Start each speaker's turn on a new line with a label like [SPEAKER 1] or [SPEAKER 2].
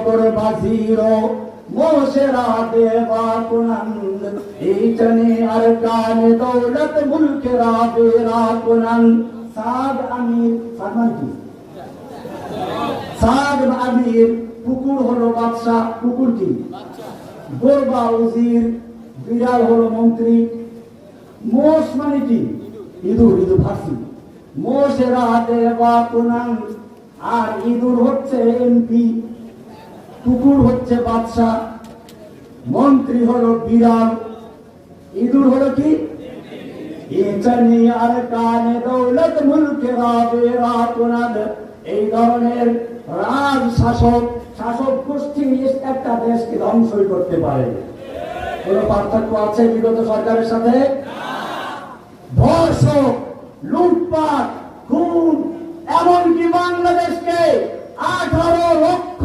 [SPEAKER 1] করে বাজিরো মোশেরা দেবা কুনন্দ ইতনে আরকানে দৌলত মুলকেরা বেরা কুনন্দ সাদ আমির ফরমান কি সাদ আমির কুকুর হলো বাদশা কুকুর কি গোরবা উজির বিড়াল হলো মন্ত্রী মোষ মানে কি ইঁদুর ইঁদুর ফার্সি মোশেরা দেবা কুনন্দ আর ইঁদুর হচ্ছে এমপি কুকুর হচ্ছে বাদশা মন্ত্রী হলো বিড়াল ইঁদুর হলো কি ইতনি আরকানে দৌলত মুলকেরা বেরা কুনন্দ এই ধরনের রাজ শাসক গোষ্ঠী একটা দেশকে ধ্বংসই করতে পারে। কোনো পার্থক্য আছে বিগত সরকারের সাথে? ধর্ষক, লুটপাট, খুন, এমনকি বাংলাদেশকে 18 লক্ষ